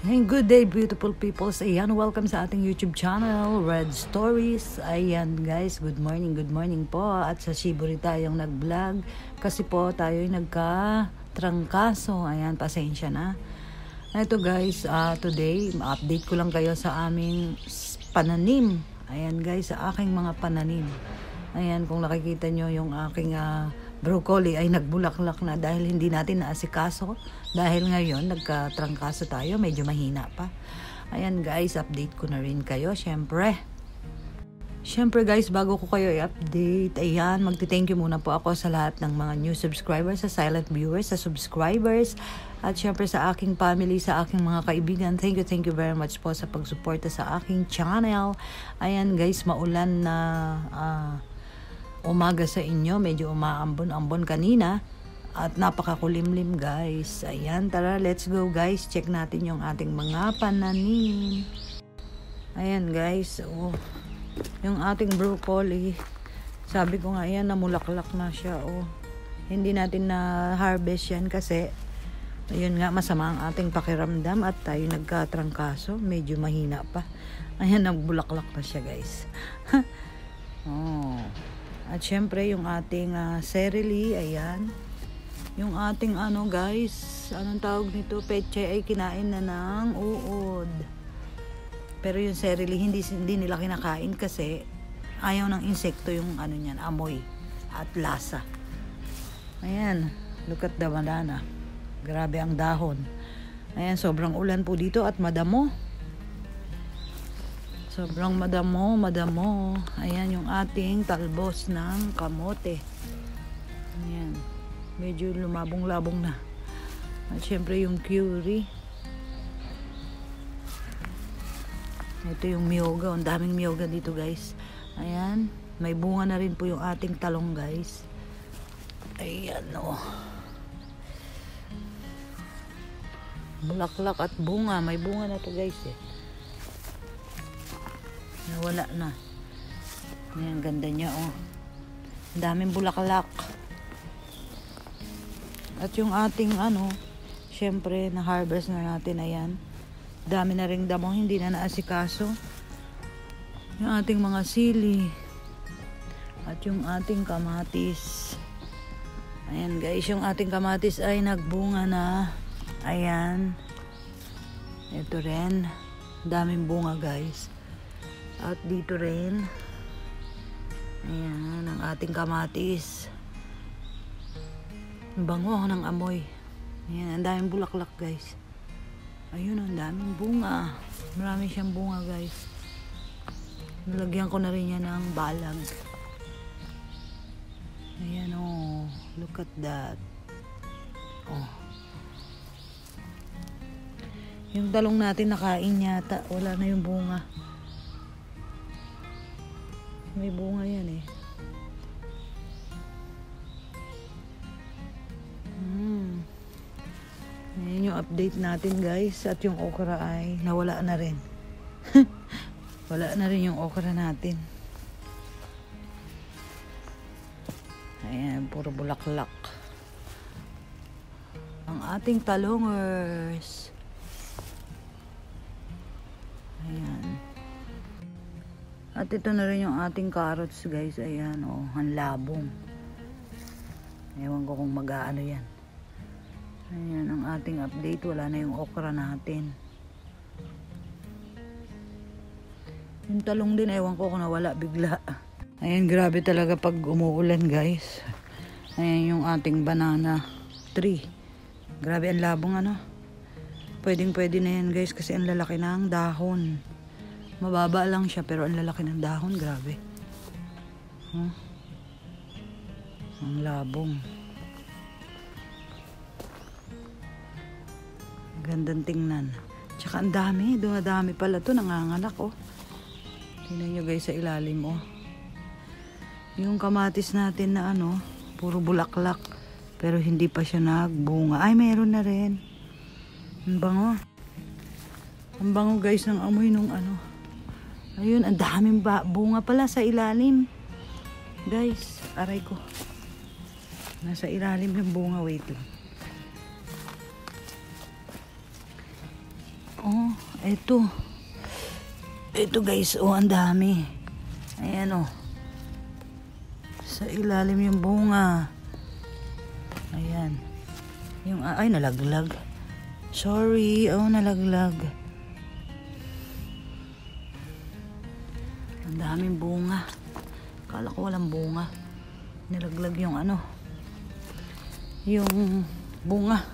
Hey, good day beautiful peoples. Ayan, welcome sa ating YouTube channel, Red Stories. Ayan guys, good morning po. At sa Shiburi tayong nag-vlog kasi po tayo'y nagka-trangkaso. Ayan, pasensya na. Ito guys, today, update ko lang kayo sa aming pananim. Ayan guys, sa aking mga pananim. Ayan, kung nakikita nyo yung aking broccoli ay nagbulaklak na dahil hindi natin naasikaso. Dahil ngayon, nagka-trangkaso tayo, medyo mahina pa. Ayan guys, update ko na rin kayo, syempre guys, bago ko kayo i-update, ayan, magti-thank you muna po ako sa lahat ng mga new subscribers, sa silent viewers, sa subscribers, at syempre sa aking family, sa aking mga kaibigan. Thank you very much po sa pagsuporta sa aking channel. Ayan guys, maulan na umaga sa inyo, medyo umaambon-ambon kanina. At napakakulimlim guys. Ayan, tara, let's go guys. Check natin yung ating mga pananim. Ayan guys, yung ating broccoli. Sabi ko nga, ayan, namulaklak na siya. Hindi natin na harvest yan kasi ayun nga, masama ang ating pakiramdam at tayo nagkatrangkaso. Medyo mahina pa. Ayan, nagbulaklak na siya guys. At syempre yung ating serili, ayan. Yung ating guys, anong tawag nito, pechay ay kinain na ng uod. Pero yung serili hindi nila kinakain kasi ayaw ng insekto yung niyan, amoy at lasa. Ayan, look at the banana. Grabe ang dahon. Ayan, sobrang ulan po dito at madamo. Sobrang madamo. Ayan yung ating talbos ng kamote. Ayan. Medyo lumabong-labong na. At syempre yung curry. Ito yung miyoga. Ang daming miyoga dito guys. Ayan. May bunga na rin po yung ating talong guys. Ayan bulaklak at bunga. May bunga na to guys Nawala na. Ayan, ganda niya Ang daming bulaklak. At yung ating syempre na-harvest na natin, ayan. Dami na ring damong hindi na naasikaso. Yung ating mga sili. At yung ating kamatis. Ayan guys, yung ating kamatis ay nagbunga na. Ayan. Ito rin. Daming bunga guys. At dito rin. Ayan, ang ating kamatis. Bango ng amoy. Ayan, ang daming bulaklak guys. Ayun, ang daming bunga. Marami siyang bunga guys. Nalagyan ko na rin yan ng balag. Ayan look at that. Yung talong natin nakain yata. Wala na yung bunga. May bunga yan Ayan yung update natin guys. At yung okra ay nawala na rin. Wala na rin yung okra natin. Ayan, puro bulaklak. Ang ating talongers. Ayan. At ito na rin yung ating carrots guys. Ayan ang labong. Ewan ko kung mag-aano yan. Ayan ang ating update. Wala na yung okra natin. Yung talong din, ewan ko kung nawala bigla. Ayan, grabe talaga pag umuulan guys. Ayan yung ating banana tree. Grabe ang labong Pwede na yan guys kasi ang lalaki na ang dahon. Mababa lang siya pero ang lalaki ng dahon. Grabe. Ang labong. Gandang tingnan. Tsaka ang dami. Dumadami pala to. Nanganganak Tingnan nyo guys sa ilalim Yung kamatis natin na puro bulaklak. Pero hindi pa siya nagbunga. Ay, mayroon na rin. Ang bango. Ang bango guys ng amoy nung Ayun, ang daming bunga pala sa ilalim. Guys, aray ko. Nasa ilalim yung bunga. Wait lang. Ito guys, ang dami. Ayan sa ilalim yung bunga. Ayan. Ay, nalaglag. Sorry, nalaglag. Ang daming bunga. Akala ko walang bunga. Nalaglag yung yung bunga.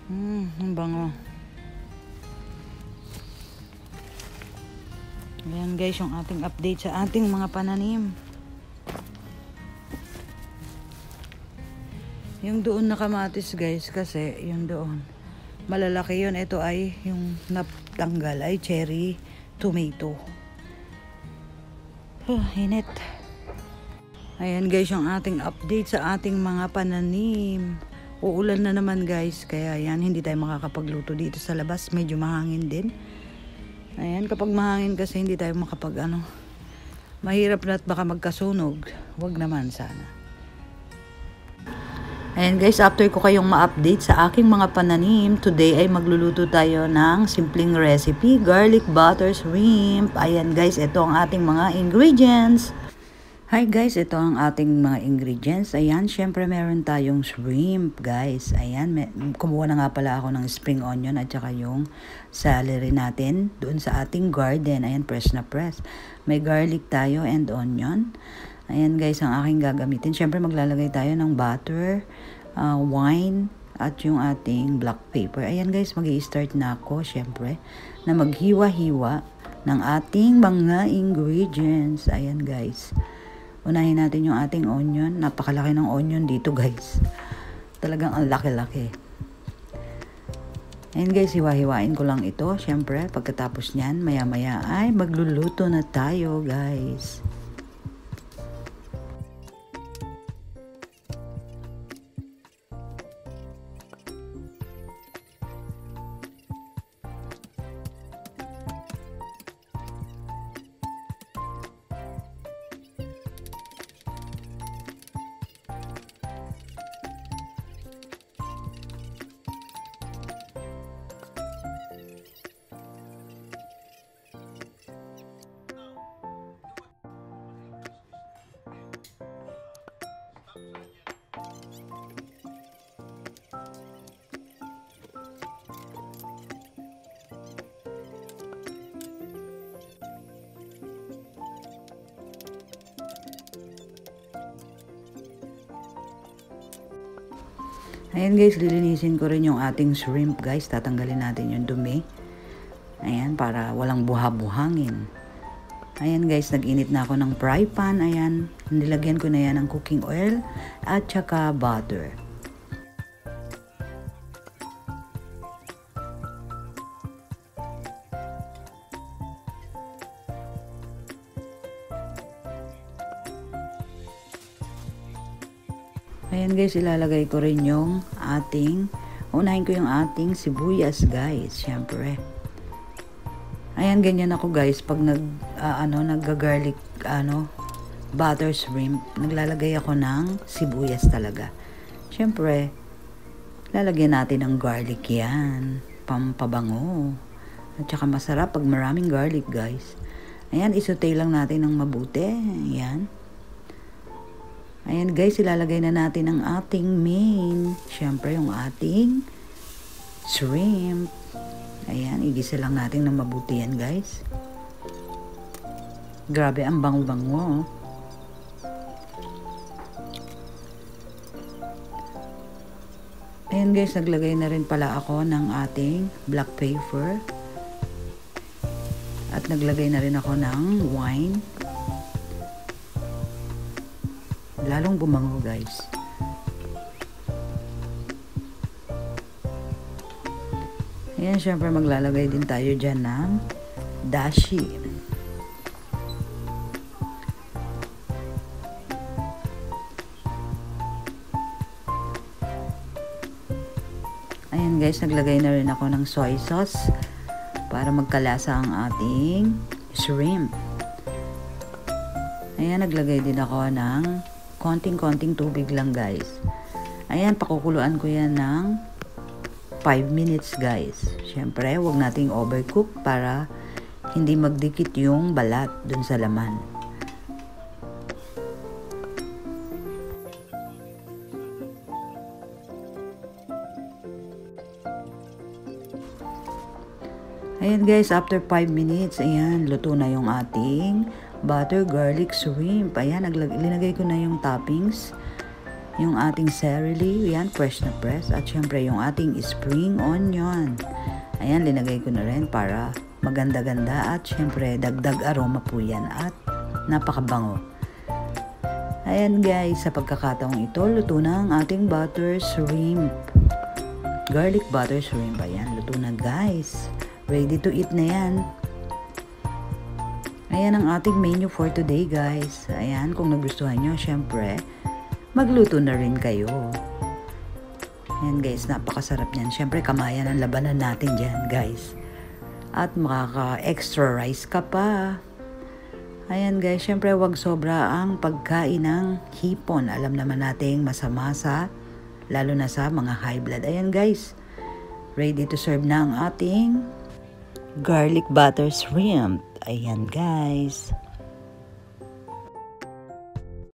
Ang bango. Ayan guys, yung ating update sa ating mga pananim. Yung doon na kamatis guys, kasi yung doon malalaki yun. Ito ay yung natanggal ay cherry tomato. Init. Ayan guys, yung ating update sa ating mga pananim. Uulan na naman guys, kaya yan, hindi tayo makakapagluto dito sa labas. Medyo mahangin din. Ayan, kapag mahangin kasi hindi tayo mahirap na at baka magkasunog. Wag naman sana. Ayan guys, after ko kayong ma-update sa aking mga pananim, today ay magluluto tayo ng simpleng recipe, garlic butter shrimp. Ayan guys, ito ang ating mga ingredients. Hi guys, ito ang ating mga ingredients. Ayan, syempre meron tayong shrimp guys. Ayan, kumuha na nga pala ako ng spring onion at saka yung celery natin doon sa ating garden. Ayan, fresh na fresh. May garlic tayo and onion. Ayan guys, ang aking gagamitin. Syempre maglalagay tayo ng butter, wine, at yung ating black pepper. Ayan guys, mag-i-start na ako syempre na maghiwa-hiwa ng ating mga ingredients. Ayan guys. Unahin natin yung ating onion. Napakalaki ng onion dito guys. Talagang ang laki-laki. Ayan guys, hiwa-hiwain ko lang ito. Syempre, pagkatapos nyan, maya-maya ay magluluto na tayo guys. Ayan guys, lilinisin ko rin yung ating shrimp guys. Tatanggalin natin yung dumi. Ayan, para walang buha-buhangin. Ayan guys, nag-init na ako ng fry pan. Ayan, nilagyan ko na yan ng cooking oil at saka butter. Ayan guys, ilalagay ko rin yung unahin ko yung ating sibuyas guys, syempre. Ayan, ganyan ako guys, pag nagga-garlic, butter shrimp, naglalagay ako ng sibuyas talaga. Syempre, lalagyan natin ng garlic yan, pampabango. At saka masarap pag maraming garlic guys. Ayan, isutay lang natin ng mabuti, ayan. Ayan guys, ilalagay na natin ang ating main. Siyempre, yung ating shrimp. Ayan, igisa lang natin ng mabuti yan guys. Grabe, ang bango-bango. Ayan guys, naglagay na rin pala ako ng ating black pepper. At naglagay na rin ako ng wine. Lalong bumango guys. Ayan, syempre maglalagay din tayo dyan ng dashi. Ayan guys, naglagay na rin ako ng soy sauce para magkalasa ang ating shrimp. Ayan, naglagay din ako ng konting-konting tubig lang guys. Ayan, pakukuluan ko yan ng 5 minutes guys. Syempre, huwag nating overcook para hindi magdikit yung balat dun sa laman. Ayan guys, after 5 minutes, ayan, luto na yung ating butter garlic shrimp. Ayan, linagay ko na yung toppings, yung ating celery, ayan, fresh na fresh, at syempre yung ating spring onion. Ayan, linagay ko na rin para maganda-ganda at syempre dagdag aroma po yan at napakabango. Ayan guys, sa pagkakataong ito, luto na ang ating butter shrimp. Garlic butter shrimp, ayan, luto na guys. Ready to eat na yan. Ayan ang ating menu for today guys. Ayan, kung nagustuhan nyo, syempre, magluto na rin kayo. Ayan guys, napakasarap yan. Syempre, kamayan ang labanan natin dyan guys. At makaka-extra rice ka pa. Ayan guys, syempre, wag sobra ang pagkain ng hipon. Alam naman nating masama sa, lalo na sa mga high blood. Ayan guys, ready to serve na ang ating garlic butter shrimp. Ayan guys.